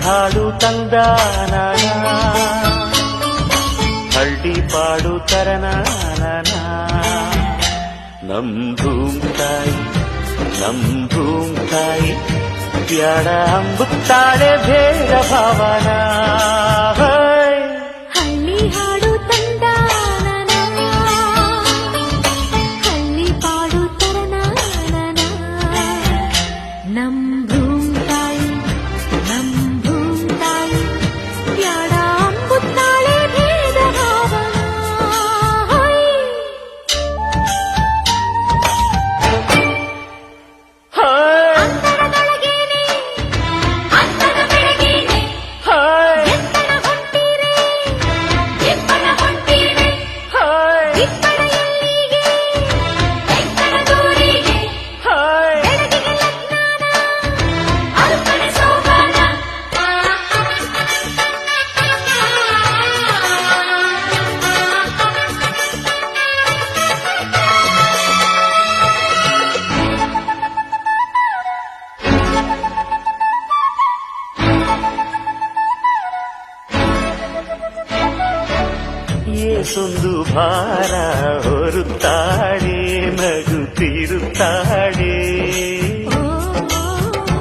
ಹಾಡು ತಂದಾನ ಹಳ್ಳಿ ಪಾಡು ತರನಾನ ನಮ್ ಭೂಮ್ತಾಯಿ ಬ್ಯಾಡ ಅಂಬುತ್ತಾಳೆ ಭೇದ ಭಾವನ ಹಳ್ಳಿ ಹಾಡು ತಂದಾನ ಹಳ್ಳಿ ಪಾಡು ತರನಾನ ನಮ್ ಭೂಮ್ತಾಯಿ ಬ್ಯಾಡ ಅಂಬುತ್ತಾಳೆ ಭೇದ ಭಾವನ ಏಸೊಂದು ಭಾರ ಹೊರುತ್ತಾಳೆ ನಗುತ್ತಿರುತ್ತಾಳೆ